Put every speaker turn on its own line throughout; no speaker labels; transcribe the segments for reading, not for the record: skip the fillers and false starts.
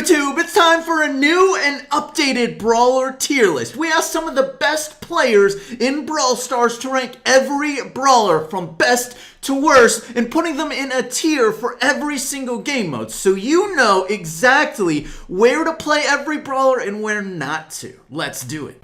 YouTube, it's time for a new and updated Brawler tier list. We asked some of the best players in Brawl Stars to rank every Brawler from best to worst and putting them in a tier for every single game mode, so you know exactly where to play every Brawler and where not to. Let's do it.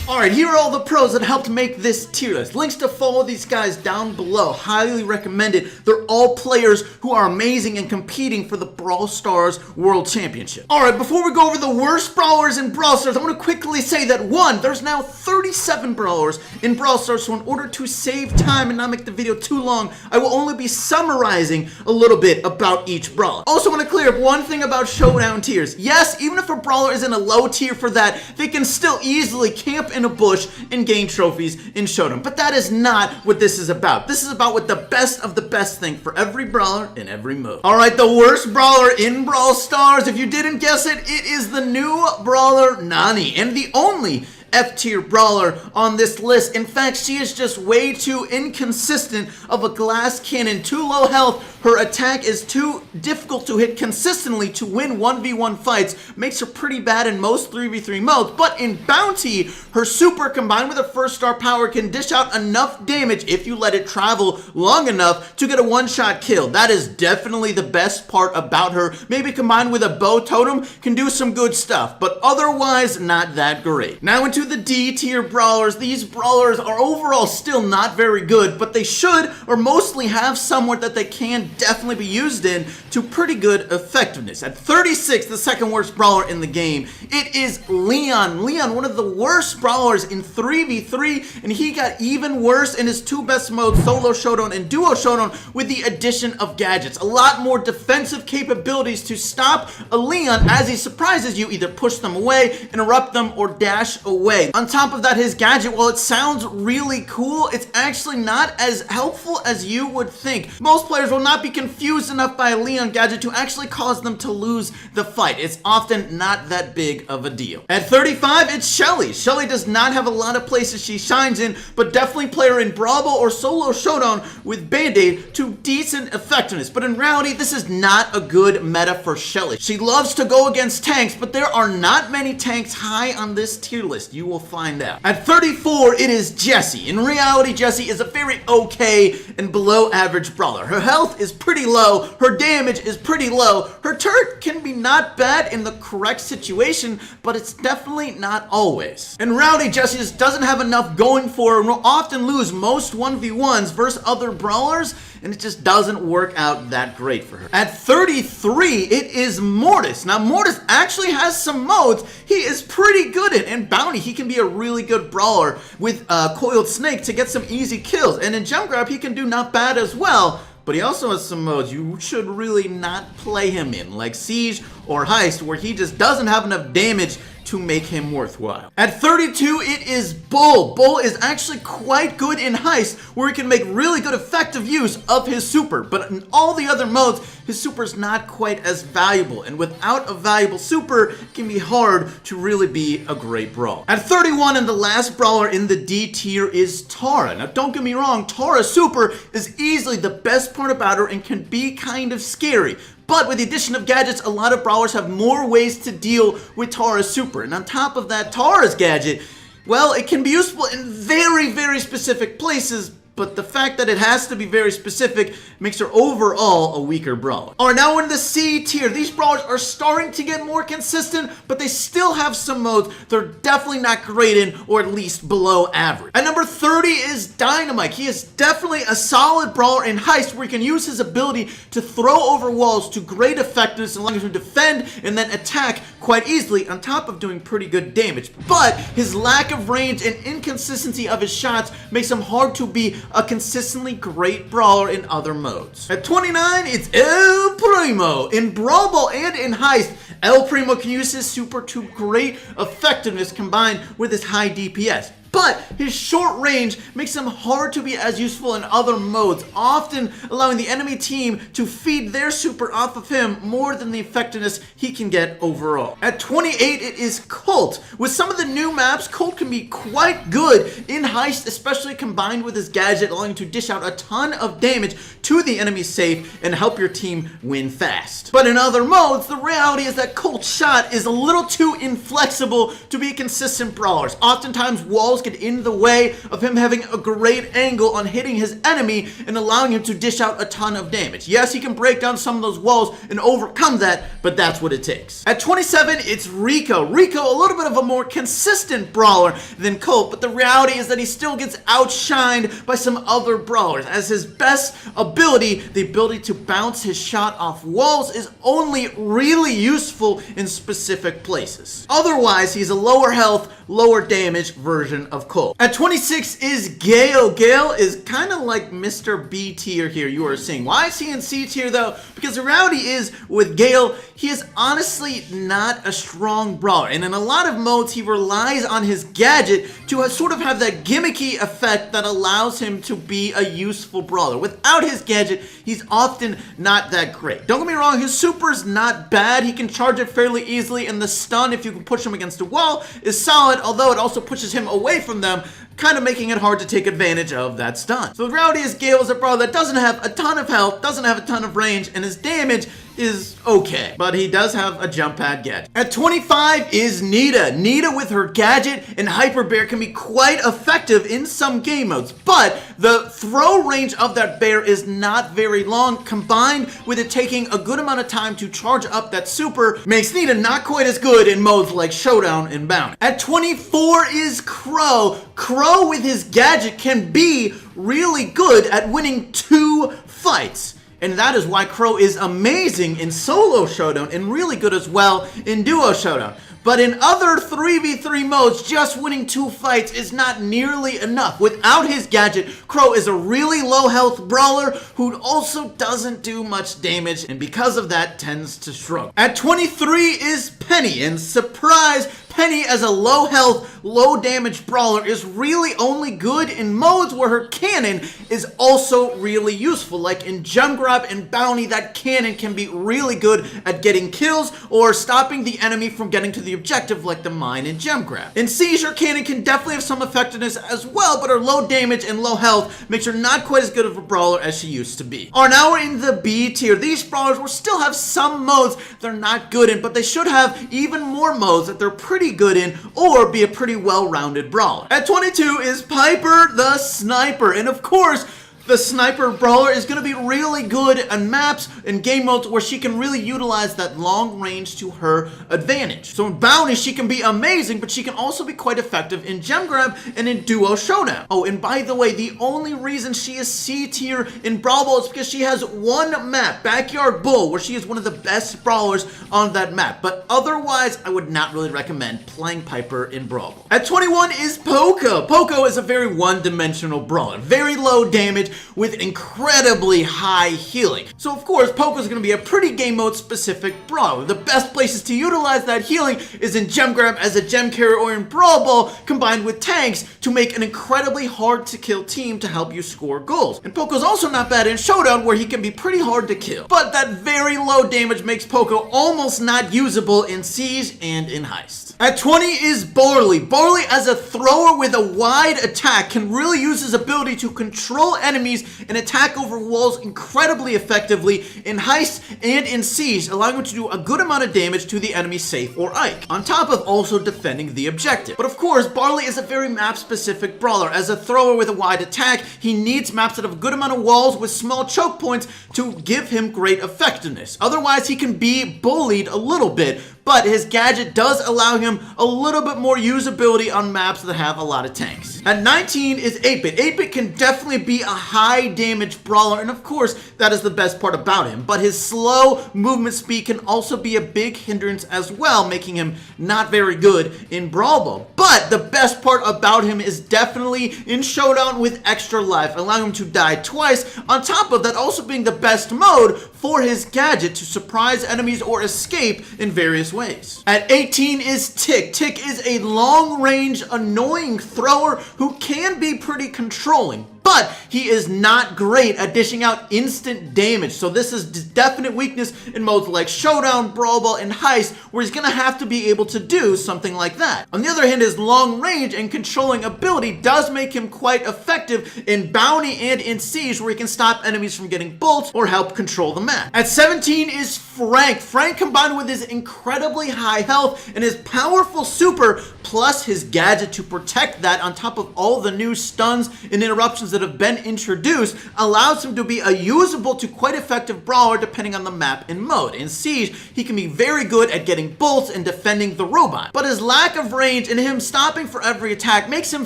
Alright, here are all the pros that helped make this tier list. Links to follow these guys down below. Highly recommended. They're all players who are amazing and competing for the Brawl Stars World Championship. Alright, before we go over the worst Brawlers in Brawl Stars, I want to quickly say that one, there's now 37 Brawlers in Brawl Stars, so in order to save time and not make the video too long, I will only be summarizing a little bit about each Brawler. Also want to clear up one thing about Showdown tiers. Yes, even if a Brawler is in a low tier for that, they can still easily camp in a bush and gain trophies in Showdown. But that is not what this is about. This is about what the best of the best thing for every Brawler in every mode. Alright, the worst Brawler in Brawl Stars, if you didn't guess it, it is the new Brawler Nani, and the only F-tier Brawler on this list. In fact, she is just way too inconsistent of a glass cannon, too low health. Her attack is too difficult to hit consistently to win 1v1 fights. Makes her pretty bad in most 3v3 modes, but in Bounty, her super combined with her first star power can dish out enough damage if you let it travel long enough to get a one-shot kill. That is definitely the best part about her. Maybe combined with a bow totem can do some good stuff, but otherwise not that great. Now into the D tier Brawlers. These Brawlers are overall still not very good, but they should or mostly have somewhere that they can definitely be used in to pretty good effectiveness. At 36, the second worst Brawler in the game, it is Leon. Leon, one of the worst Brawlers in 3v3, and he got even worse in his two best modes, Solo Showdown and Duo Showdown, with the addition of gadgets. A lot more defensive capabilities to stop a Leon as he surprises you, either push them away, interrupt them, or dash away. On top of that, his gadget, while it sounds really cool, it's actually not as helpful as you would think. Most players will not be confused enough by a Leon gadget to actually cause them to lose the fight. It's often not that big of a deal. At 35, it's Shelly. Shelly does not have a lot of places she shines in, but definitely play her in Brawl Ball or Solo Showdown with Band-Aid to decent effectiveness. But in reality, this is not a good meta for Shelly. She loves to go against tanks, but there are not many tanks high on this tier list. You will find out. At 34, it is Jessie. In reality, Jessie is a very okay and below average Brawler. Her health is pretty low, her damage is pretty low, her turret can be not bad in the correct situation, but it's definitely not always. In reality, Jessie just doesn't have enough going for her and will often lose most 1v1s versus other Brawlers, and it just doesn't work out that great for her. At 33, it is Mortis. Now, Mortis actually has some modes he is pretty good in. In Bounty, he can be a really good Brawler with Coiled Snake to get some easy kills. And in Gem Grab, he can do not bad as well. But he also has some modes you should really not play him in, like Siege or Heist, where he just doesn't have enough damage to make him worthwhile. At 32, it is Bull. Bull is actually quite good in Heist, where he can make really good effective use of his super, but in all the other modes, his super is not quite as valuable, and without a valuable super, it can be hard to really be a great Brawler. At 31, and the last Brawler in the D tier is Tara. Now, don't get me wrong, Tara's super is easily the best part about her and can be kind of scary. But with the addition of gadgets, a lot of Brawlers have more ways to deal with Tara's super. And on top of that, Tara's gadget, well, it can be useful in very, very specific places, but the fact that it has to be very specific makes her overall a weaker Brawler. Alright, now in the C tier, these Brawlers are starting to get more consistent, but they still have some modes they're definitely not great in, or at least below average. At number 30 is Dynamite. He is definitely a solid Brawler in Heist, where he can use his ability to throw over walls to great effectiveness as long as you defend and then attack quite easily, on top of doing pretty good damage. But his lack of range and inconsistency of his shots makes him hard to be a consistently great Brawler in other modes. At 29, it's El Primo. In Brawl Ball and in Heist, El Primo can use his super to great effectiveness combined with his high DPS. but his short range makes him hard to be as useful in other modes, often allowing the enemy team to feed their super off of him more than the effectiveness he can get overall. At 28, it is Colt. With some of the new maps, Colt can be quite good in Heist, especially combined with his gadget, allowing him to dish out a ton of damage to the enemy safe and help your team win fast. But in other modes, the reality is that Colt's shot is a little too inflexible to be a consistent brawler. Oftentimes, walls get in the way of him having a great angle on hitting his enemy and allowing him to dish out a ton of damage. Yes, he can break down some of those walls and overcome that, but that's what it takes. At 27, it's Rico. Rico, a little bit of a more consistent brawler than Colt, but the reality is that he still gets outshined by some other brawlers, as his best ability, the ability to bounce his shot off walls, is only really useful in specific places. Otherwise, he's a lower health, lower damage version of Colt. At 26 is Gale. Gale is kind of like Mr. B tier here, you are seeing. Why is he in C tier though? Because the reality is with Gale, he is honestly not a strong brawler, and in a lot of modes he relies on his gadget to sort of have that gimmicky effect that allows him to be a useful brawler. Without his gadget, he's often not that great. Don't get me wrong, his super is not bad. He can charge it fairly easily, and the stun, if you can push him against a wall, is solid, although it also pushes him away from them, kind of making it hard to take advantage of that stun. So the reality is Gale is a brawler that doesn't have a ton of health, doesn't have a ton of range, and his damage is okay, but he does have a jump pad gadget. At 25 is Nita. Nita with her gadget and Hyper Bear can be quite effective in some game modes, but the throw range of that bear is not very long, combined with it taking a good amount of time to charge up that super, makes Nita not quite as good in modes like Showdown and Bounty. At 24 is Crow. Crow with his gadget can be really good at winning 2 fights. And that is why Crow is amazing in solo showdown and really good as well in duo showdown. But in other 3v3 modes, just winning 2 fights is not nearly enough. Without his gadget, Crow is a really low health brawler who also doesn't do much damage, and because of that tends to struggle. At 23 is Penny, and surprise, Penny as a low health, low damage brawler is really only good in modes where her cannon is also really useful. Like in Gem Grab and Bounty, that cannon can be really good at getting kills or stopping the enemy from getting to the objective like the mine and Gem Grab. In Siege, her cannon can definitely have some effectiveness as well, but her low damage and low health makes her not quite as good of a brawler as she used to be. Now we're in the B tier. These brawlers will still have some modes they're not good in, but they should have even more modes that they're pretty good in or be a pretty well-rounded brawler. At 22 is Piper the Sniper, and of course, the Sniper Brawler is going to be really good on maps and game modes where she can really utilize that long range to her advantage. So in Bounty, she can be amazing, but she can also be quite effective in Gem Grab and in Duo Showdown. Oh, and by the way, the only reason she is C tier in Brawl Ball is because she has one map, Backyard Bull, where she is one of the best brawlers on that map. But otherwise, I would not really recommend playing Piper in Brawl Ball. At 21 is Poco. Poco is a very one-dimensional brawler, very low damage, with incredibly high healing. So of course, Poco is going to be a pretty game mode specific brawler. The best places to utilize that healing is in Gem Grab as a gem carrier or in Brawl Ball combined with tanks to make an incredibly hard to kill team to help you score goals. And Poco's also not bad in Showdown where he can be pretty hard to kill. But that very low damage makes Poco almost not usable in Siege and in Heist. At 20 is Barley. Barley as a thrower with a wide attack can really use his ability to control enemies and attack over walls incredibly effectively in Heist and in Siege, allowing him to do a good amount of damage to the enemy safe or Ike, on top of also defending the objective. But of course, Barley is a very map-specific brawler. As a thrower with a wide attack, he needs maps that have a good amount of walls with small choke points to give him great effectiveness. Otherwise, he can be bullied a little bit, but his gadget does allow him a little bit more usability on maps that have a lot of tanks. At 19 is 8-Bit. 8-Bit can definitely be a high damage brawler, and of course, that is the best part about him, but his slow movement speed can also be a big hindrance as well, making him not very good in Brawl Ball. But the best part about him is definitely in Showdown with extra life, allowing him to die twice, on top of that also being the best mode for his gadget to surprise enemies or escape in various ways. At 18 is Tick. Tick is a long-range, annoying thrower who can be pretty controlling, but he is not great at dishing out instant damage. So this is definite weakness in modes like Showdown, Brawl Ball, and Heist, where he's gonna have to be able to do something like that. On the other hand, his long range and controlling ability does make him quite effective in Bounty and in Siege, where he can stop enemies from getting bolts or help control the map. At 17 is Frank. Frank, combined with his incredibly high health and his powerful super, plus his gadget to protect that on top of all the new stuns and interruptions that have been introduced, allows him to be a usable to quite effective brawler depending on the map and mode. In Siege, he can be very good at getting bolts and defending the robot, but his lack of range and him stopping for every attack makes him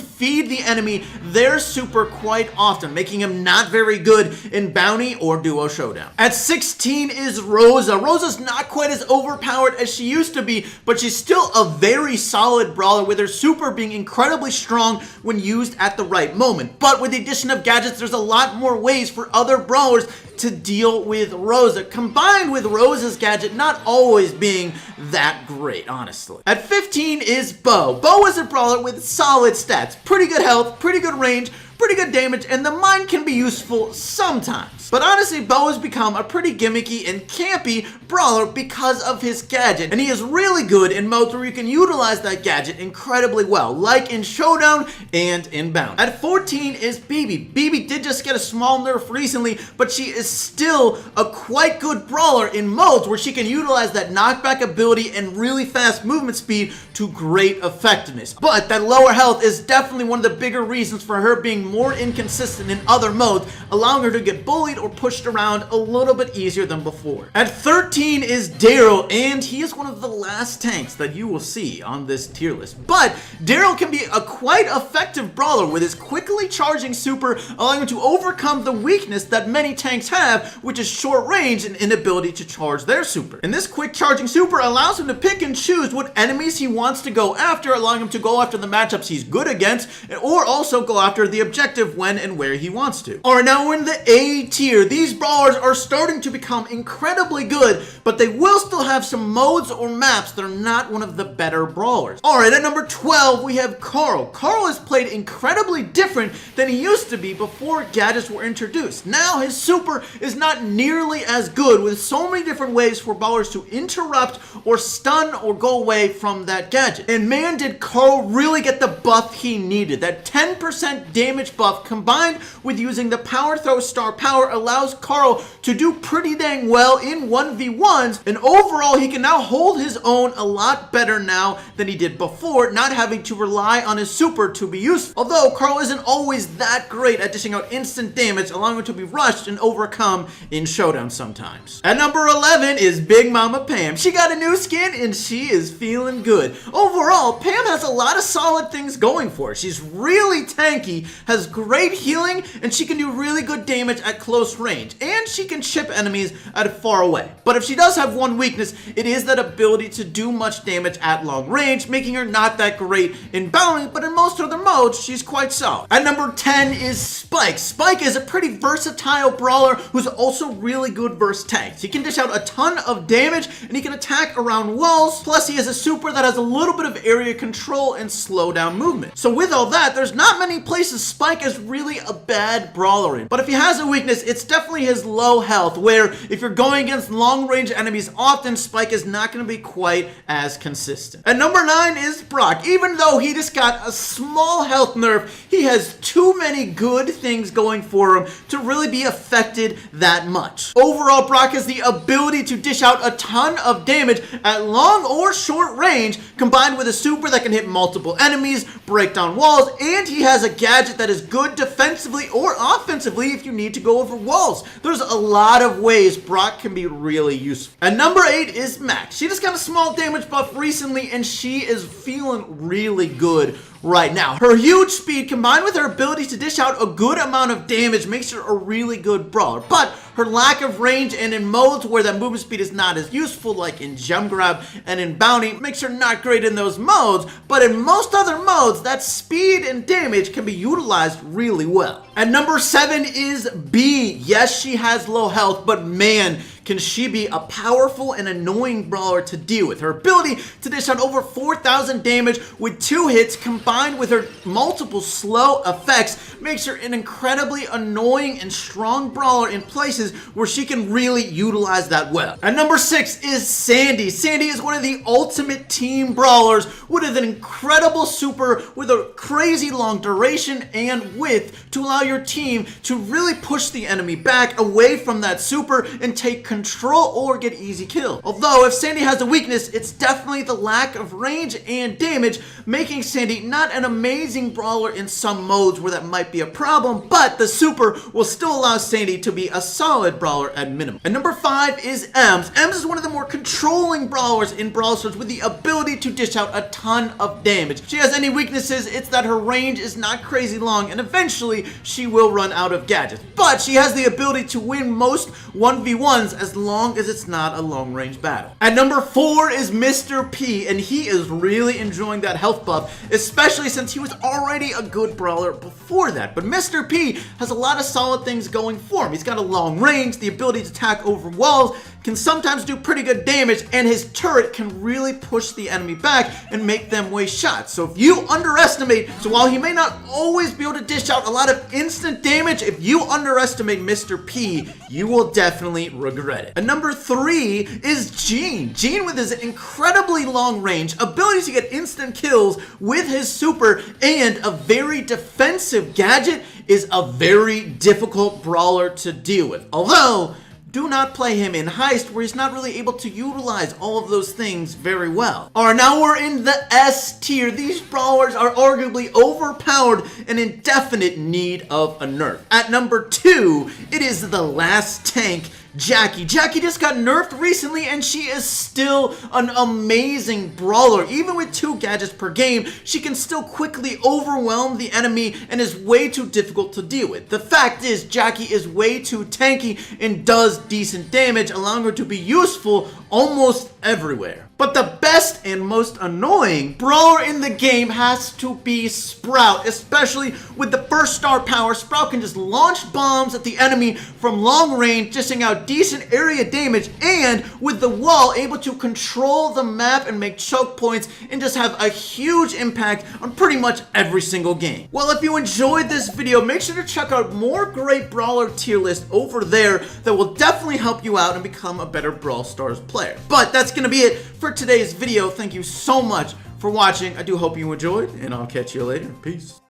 feed the enemy their super quite often, making him not very good in Bounty or Duo Showdown. At 16 is Rosa. Rosa's not quite as overpowered as she used to be, but she's still a very solid brawler, with her super being incredibly strong when used at the right moment. But with the addition of gadgets, there's a lot more ways for other brawlers to deal with Rosa, combined with Rosa's gadget not always being that great, honestly. At 15 is Bo. Bo is a brawler with solid stats, pretty good health, pretty good range, pretty good damage, and the mine can be useful sometimes. But honestly, Bo has become a pretty gimmicky and campy brawler because of his gadget, and he is really good in modes where you can utilize that gadget incredibly well, like in Showdown and in Bound. At 14 is Bibi. Bibi did just get a small nerf recently, but she is still a quite good brawler in modes where she can utilize that knockback ability and really fast movement speed to great effectiveness. But that lower health is definitely one of the bigger reasons for her being more inconsistent in other modes, allowing her to get bullied or pushed around a little bit easier than before. At 13 is Daryl, and he is one of the last tanks that you will see on this tier list. But Daryl can be a quite effective brawler with his quickly charging super, allowing him to overcome the weakness that many tanks have, which is short range and inability to charge their super. And this quick charging super allows him to pick and choose what enemies he wants to go after, allowing him to go after the matchups he's good against, or also go after the objective when and where he wants to. Alright, now we're in the A tier. These brawlers are starting to become incredibly good, but they will still have some modes or maps that are not one of the better brawlers. Alright, at number 12, we have Carl. Carl has played incredibly different than he used to be before gadgets were introduced. Now his super is not nearly as good, with so many different ways for brawlers to interrupt or stun or go away from that gadget. And man, did Carl really get the buff he needed. That 10% damage buff combined with using the power throw star power allows Carl to do pretty dang well in 1v1s, and overall he can now hold his own a lot better now than he did before, not having to rely on his super to be useful. Although Carl isn't always that great at dishing out instant damage, allowing him to be rushed and overcome in Showdown sometimes. At number 11 is Big Mama Pam. She got a new skin and she is feeling good. Overall, Pam has a lot of solid things going for her. She's really tanky, has great healing, and she can do really good damage at close range, and she can chip enemies at far away. But if she does have one weakness, it is that ability to do much damage at long range, making her not that great in Bounty, but in most other modes, she's quite solid. At number 10 is Spike. Spike is a pretty versatile brawler who's also really good versus tanks. He can dish out a ton of damage, and he can attack around walls, plus he has a super that has a little bit of area control and slow down movement. So with all that, there's not many places Spike is really a bad brawler in. But if he has a weakness, it's definitely his low health, where if you're going against long range enemies, often Spike is not going to be quite as consistent. At number 9 is Brock. Even though he just got a small health nerf, he has too many good things going for him to really be affected that much. Overall, Brock has the ability to dish out a ton of damage at long or short range, combined with a super that can hit multiple enemies, break down walls, and he has a gadget that is good defensively or offensively if you need to go over walls. There's a lot of ways Brock can be really useful. At number 8 is Max. She just got a small damage buff recently, and she is feeling really good right now. Her huge speed combined with her ability to dish out a good amount of damage makes her a really good brawler, but her lack of range and in modes where that movement speed is not as useful, like in Gem Grab and in Bounty, makes her not great in those modes, but in most other modes, that speed and damage can be utilized really well. At number 7 is B. Yes, she has low health, but man, can she be a powerful and annoying brawler to deal with. Her ability to dish out over 4,000 damage with 2 hits combined with her multiple slow effects makes her an incredibly annoying and strong brawler in places where she can really utilize that well. At number 6 is Sandy. Sandy is one of the ultimate team brawlers with an incredible super with a crazy long duration and width to allow your team to really push the enemy back away from that super and take control or get easy kills. Although if Sandy has a weakness, it's definitely the lack of range and damage, making Sandy not an amazing brawler in some modes where that might be a problem, but the super will still allow Sandy to be a solid brawler at minimum. And number 5 is Ems. Ems is one of the more controlling brawlers in Brawl Stars with the ability to dish out a ton of damage. If she has any weaknesses, it's that her range is not crazy long and eventually she will run out of gadgets. But she has the ability to win most 1v1s as long as it's not a long range battle. At number 4 is Mr. P, and he is really enjoying that health buff, especially since he was already a good brawler before that. But Mr. P has a lot of solid things going for him. He's got a long range, the ability to attack over walls, can sometimes do pretty good damage, and his turret can really push the enemy back and make them waste shots. So if you underestimate, so while he may not always be able to dish out a lot of instant damage, if you underestimate Mr. P, you will definitely regret it. And number 3 is Gene. Gene with his incredibly long range, ability to get instant kills with his super, and a very defensive gadget is a very difficult brawler to deal with. Although, do not play him in Heist where he's not really able to utilize all of those things very well. Alright, now we're in the S tier. These brawlers are arguably overpowered and in definite need of a nerf. At number 2, it is the last tank, Jackie. Jackie just got nerfed recently and she is still an amazing brawler. Even with 2 gadgets per game, she can still quickly overwhelm the enemy and is way too difficult to deal with. The fact is, Jackie is way too tanky and does decent damage, allowing her to be useful almost everywhere. But the best and most annoying brawler in the game has to be Sprout, especially with the first star power. Sprout can just launch bombs at the enemy from long range, dishing out decent area damage, and with the wall able to control the map and make choke points and just have a huge impact on pretty much every single game. Well, if you enjoyed this video, make sure to check out more great brawler tier lists over there that will definitely help you out and become a better Brawl Stars player. But that's gonna be it for today's video. Thank you so much for watching. I do hope you enjoyed, and I'll catch you later. Peace.